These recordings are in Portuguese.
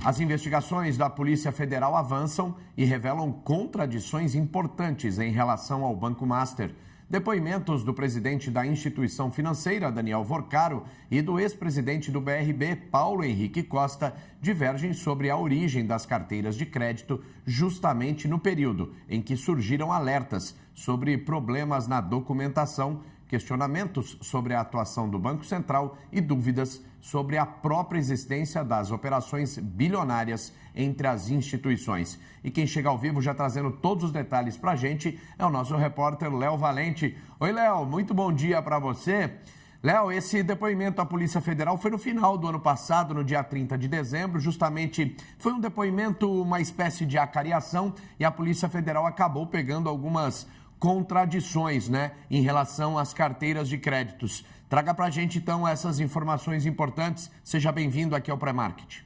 As investigações da Polícia Federal avançam e revelam contradições importantes em relação ao Banco Master. Depoimentos do presidente da instituição financeira, Daniel Vorcaro, e do ex-presidente do BRB, Paulo Henrique Costa, divergem sobre a origem das carteiras de crédito, justamente no período em que surgiram alertas sobre problemas na documentação, questionamentos sobre a atuação do Banco Central e dúvidas sobre a própria existência das operações bilionárias entre as instituições. E quem chega ao vivo já trazendo todos os detalhes para a gente é o nosso repórter Léo Valente. Oi, Léo, muito bom dia para você. Léo, esse depoimento à Polícia Federal foi no final do ano passado, no dia 30 de dezembro, justamente foi um depoimento, uma espécie de acariação, e a Polícia Federal acabou pegando algumas contradições, em relação às carteiras de créditos. Traga para a gente, então, essas informações importantes. Seja bem-vindo aqui ao Pré-Market.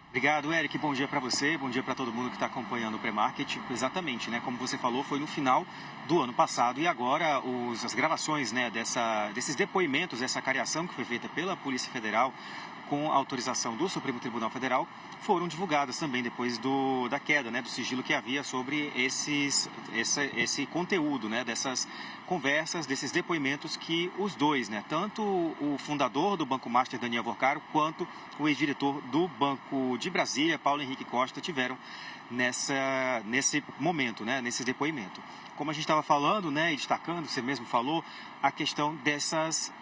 Obrigado, Eric. Bom dia para você, bom dia para todo mundo que está acompanhando o Pré-Market. Exatamente, como você falou, foi no final do ano passado e agora as gravações desses depoimentos, dessa acariação que foi feita pela Polícia Federal com autorização do Supremo Tribunal Federal, foram divulgadas também depois da queda, do sigilo que havia sobre esse conteúdo, dessas conversas, desses depoimentos que os dois, tanto o fundador do Banco Master, Daniel Vorcaro, quanto o ex-diretor do Banco de Brasília, Paulo Henrique Costa, tiveram nesse momento, nesse depoimento. Como a gente estava falando, e destacando, você mesmo falou, a questão dessas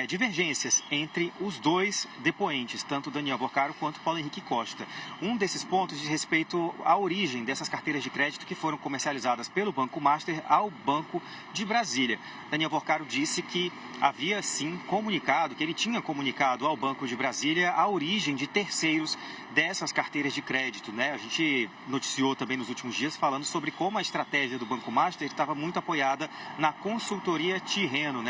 divergências entre os dois depoentes, tanto Daniel Vorcaro quanto Paulo Henrique Costa. Um desses pontos diz respeito à origem dessas carteiras de crédito que foram comercializadas pelo Banco Master ao Banco de Brasília. Daniel Vorcaro disse que havia sim comunicado, que ele tinha comunicado ao Banco de Brasília a origem de terceiros dessas carteiras de crédito, A gente noticiou também nos últimos dias falando sobre como a estratégia do Banco Master estava muito apoiada na consultoria Tirreno,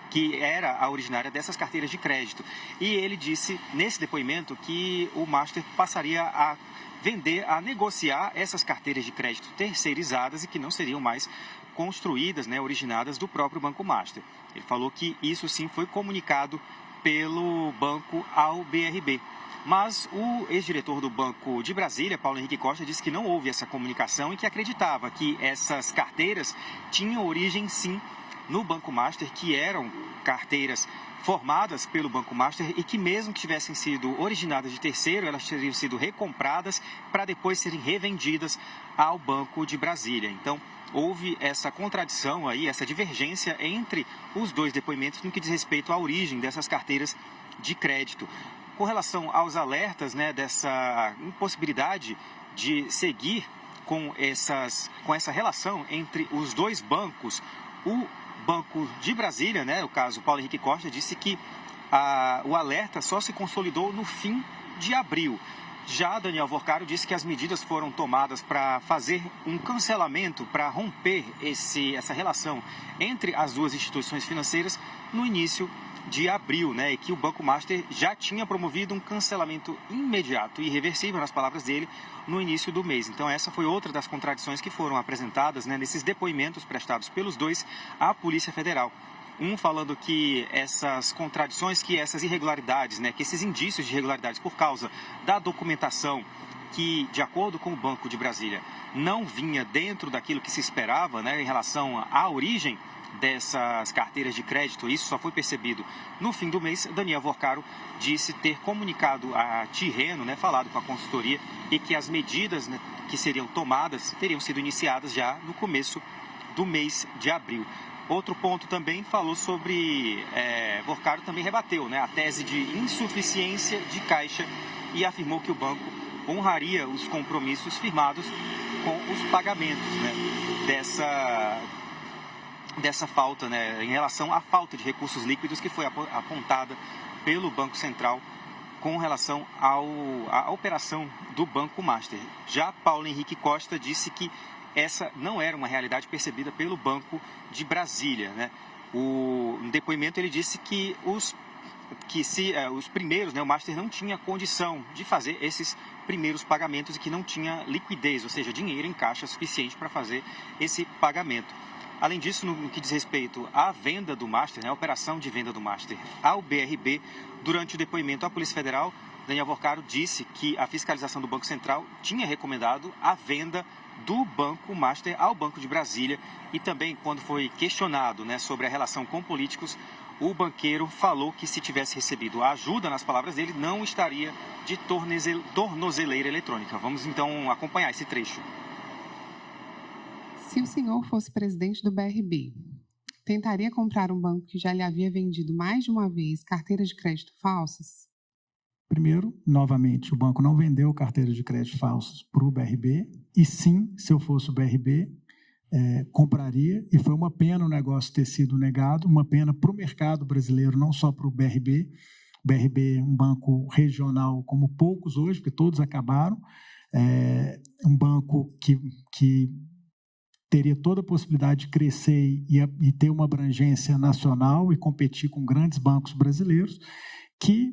que era a originária dessas carteiras de crédito. E ele disse, nesse depoimento, que o Master passaria a vender, a negociar essas carteiras de crédito terceirizadas e que não seriam mais construídas, originadas do próprio Banco Master. Ele falou que isso sim foi comunicado pelo banco ao BRB. Mas o ex-diretor do Banco de Brasília, Paulo Henrique Costa, disse que não houve essa comunicação e que acreditava que essas carteiras tinham origem sim no Banco Master, que eram carteiras formadas pelo Banco Master e que mesmo que tivessem sido originadas de terceiro, elas teriam sido recompradas para depois serem revendidas ao Banco de Brasília. Então, houve essa contradição aí, essa divergência entre os dois depoimentos no que diz respeito à origem dessas carteiras de crédito. Com relação aos alertas, dessa impossibilidade de seguir com essa relação entre os dois bancos, o Banco de Brasília, o caso Paulo Henrique Costa, disse que o alerta só se consolidou no fim de abril. Já Daniel Vorcaro disse que as medidas foram tomadas para fazer um cancelamento, para romper essa relação entre as duas instituições financeiras no início de abril, e que o Banco Master já tinha promovido um cancelamento imediato e irreversível, nas palavras dele, no início do mês. Então, essa foi outra das contradições que foram apresentadas, nesses depoimentos prestados pelos dois à Polícia Federal. Um falando que essas contradições, que essas irregularidades, que esses indícios de irregularidades por causa da documentação que, de acordo com o Banco de Brasília, não vinha dentro daquilo que se esperava, em relação à origem dessas carteiras de crédito, isso só foi percebido no fim do mês. Daniel Vorcaro disse ter comunicado a Tirreno, falado com a consultoria, e que as medidas que seriam tomadas teriam sido iniciadas já no começo do mês de abril. Outro ponto também falou sobre, Vorcaro também rebateu a tese de insuficiência de caixa e afirmou que o banco honraria os compromissos firmados com os pagamentos dessa falta, em relação à falta de recursos líquidos que foi apontada pelo Banco Central com relação à operação do Banco Master. Já Paulo Henrique Costa disse que essa não era uma realidade percebida pelo Banco de Brasília. No depoimento ele disse que os primeiros, o Master não tinha condição de fazer esses primeiros pagamentos e que não tinha liquidez, ou seja, dinheiro em caixa suficiente para fazer esse pagamento. Além disso, no que diz respeito à venda do Master, né, a operação de venda do Master ao BRB, durante o depoimento à Polícia Federal, Daniel Vorcaro disse que a fiscalização do Banco Central tinha recomendado a venda do Banco Master ao Banco de Brasília e também, quando foi questionado, né, sobre a relação com políticos, o banqueiro falou que se tivesse recebido a ajuda, nas palavras dele, não estaria de tornozeleira eletrônica. Vamos então acompanhar esse trecho. Se o senhor fosse presidente do BRB, tentaria comprar um banco que já lhe havia vendido mais de uma vez carteiras de crédito falsas? Primeiro, novamente, o banco não vendeu carteiras de crédito falsas para o BRB, e sim, se eu fosse o BRB, compraria, e foi uma pena o negócio ter sido negado, uma pena para o mercado brasileiro, não só para o BRB. O BRB é um banco regional como poucos hoje, porque todos acabaram, um banco que teria toda a possibilidade de crescer e ter uma abrangência nacional e competir com grandes bancos brasileiros, que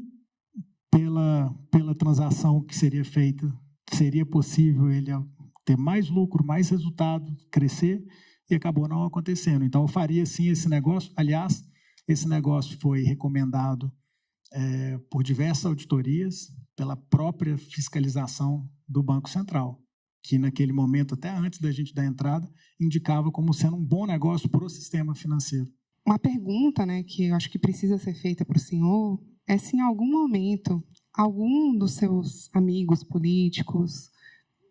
pela transação que seria feita, seria possível ele ter mais lucro, mais resultado, crescer, e acabou não acontecendo. Então, eu faria sim esse negócio. Aliás, esse negócio foi recomendado por diversas auditorias, pela própria fiscalização do Banco Central, que naquele momento, até antes da gente dar entrada, indicava como sendo um bom negócio para o sistema financeiro. Uma pergunta, né, que eu acho que precisa ser feita para o senhor é se em algum momento algum dos seus amigos políticos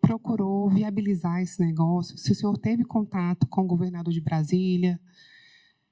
procurou viabilizar esse negócio, se o senhor teve contato com o governador de Brasília,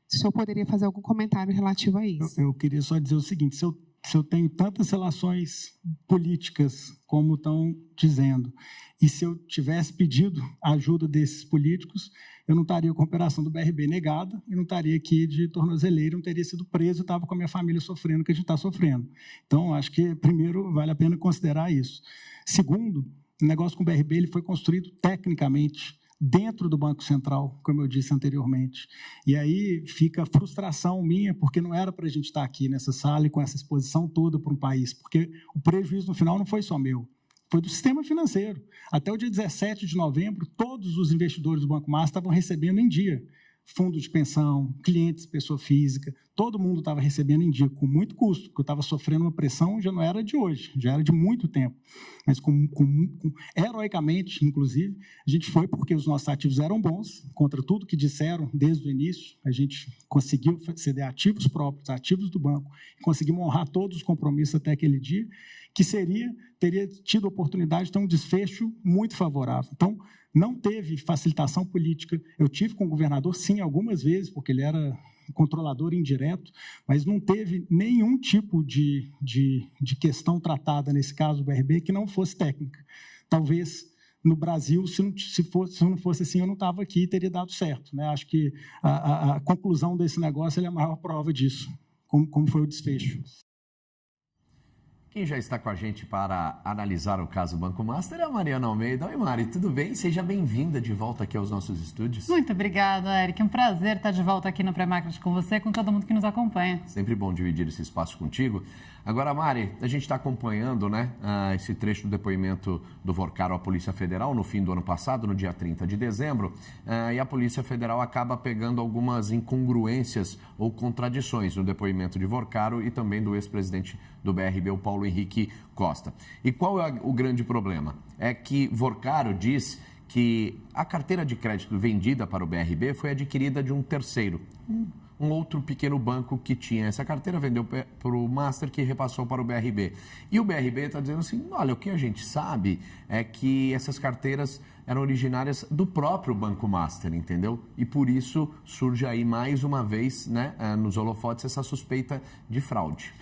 se o senhor poderia fazer algum comentário relativo a isso. Eu queria só dizer o seguinte, se eu tenho tantas relações políticas como estão dizendo, e se eu tivesse pedido a ajuda desses políticos, eu não estaria com a operação do BRB negada, e não estaria aqui de tornozeleira, não teria sido preso, estava com a minha família sofrendo o que a gente está sofrendo. Então, acho que, primeiro, vale a pena considerar isso. Segundo, o negócio com o BRB ele foi construído tecnicamente dentro do Banco Central, como eu disse anteriormente. E aí fica a frustração minha, porque não era para a gente estar aqui nessa sala e com essa exposição toda para um país, porque o prejuízo no final não foi só meu, foi do sistema financeiro. Até o dia 17 de novembro, todos os investidores do Banco Master estavam recebendo em dia. Fundo de pensão, clientes, pessoa física, todo mundo estava recebendo em dia, com muito custo, porque eu estava sofrendo uma pressão, já não era de hoje, já era de muito tempo. Mas heroicamente, inclusive, a gente foi porque os nossos ativos eram bons, contra tudo que disseram desde o início, a gente conseguiu ceder ativos próprios, ativos do banco, conseguimos honrar todos os compromissos até aquele dia, que teria tido a oportunidade de ter um desfecho muito favorável. Então, não teve facilitação política. Eu tive com o governador, sim, algumas vezes, porque ele era controlador indireto, mas não teve nenhum tipo de questão tratada, nesse caso do BRB, que não fosse técnica. Talvez no Brasil, se não fosse assim, eu não estava aqui e teria dado certo, né? Acho que a conclusão desse negócio é a maior prova disso, como foi o desfecho. Quem já está com a gente para analisar o caso Banco Master é a Mariana Almeida. Oi, Mari, tudo bem? Seja bem-vinda de volta aqui aos nossos estúdios. Muito obrigada, Eric. É um prazer estar de volta aqui no Pré-Market com você, com todo mundo que nos acompanha. Sempre bom dividir esse espaço contigo. Agora, Mari, a gente está acompanhando, né, esse trecho do depoimento do Vorcaro à Polícia Federal no fim do ano passado, no dia 30 de dezembro, e a Polícia Federal acaba pegando algumas incongruências ou contradições no depoimento de Vorcaro e também do ex-presidente do BRB, o Paulo Henrique Costa. E qual é o grande problema? É que Vorcaro diz que a carteira de crédito vendida para o BRB foi adquirida de um terceiro, um outro pequeno banco que tinha essa carteira, vendeu para o Master, que repassou para o BRB. E o BRB está dizendo assim, olha, o que a gente sabe é que essas carteiras eram originárias do próprio Banco Master, entendeu? E por isso surge aí mais uma vez, né, nos holofotes, essa suspeita de fraude.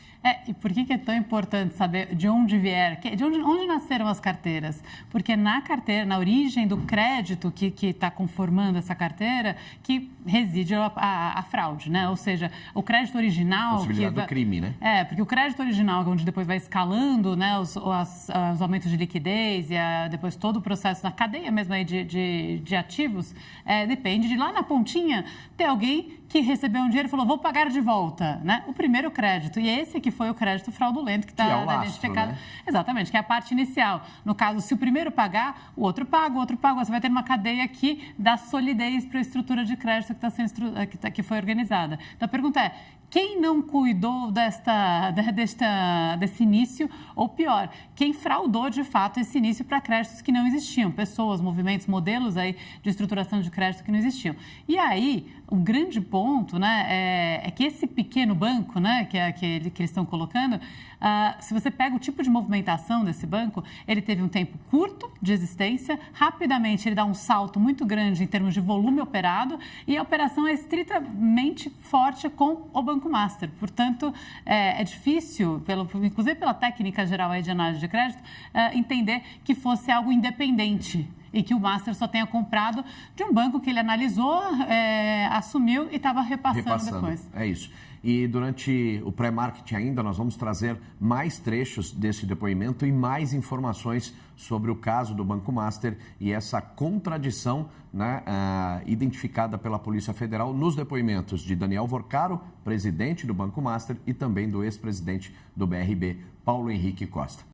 E por que é tão importante saber de onde onde nasceram as carteiras? Porque na carteira, na origem do crédito que está conformando essa carteira, que reside a fraude, né? Ou seja, o crédito original... Possibilidade do crime, né? Porque o crédito original, onde depois vai escalando, né, os aumentos de liquidez e depois todo o processo na cadeia mesmo aí de ativos, depende de lá na pontinha ter alguém que recebeu um dinheiro e falou, vou pagar de volta, né? O primeiro crédito. E esse que foi o crédito fraudulento que está identificado. Né? Exatamente, que é a parte inicial. No caso, se o primeiro pagar, o outro paga, você vai ter uma cadeia aqui da solidez para a estrutura de crédito que foi organizada. Então, a pergunta é, quem não cuidou desse início, ou pior, quem fraudou de fato esse início para créditos que não existiam, pessoas, movimentos, modelos aí de estruturação de crédito que não existiam. E aí, o grande ponto, né, é que esse pequeno banco, né, que eles estão colocando, se você pega o tipo de movimentação desse banco, ele teve um tempo curto de existência, rapidamente ele dá um salto muito grande em termos de volume operado e a operação é estritamente forte com o Banco Master. Portanto, é difícil, inclusive pela técnica geral aí de análise de crédito, entender que fosse algo independente e que o Master só tenha comprado de um banco que ele analisou, assumiu e estava repassando depois. É isso. E durante o pré-market ainda nós vamos trazer mais trechos desse depoimento e mais informações sobre o caso do Banco Master e essa contradição, né, identificada pela Polícia Federal nos depoimentos de Daniel Vorcaro, presidente do Banco Master, e também do ex-presidente do BRB, Paulo Henrique Costa.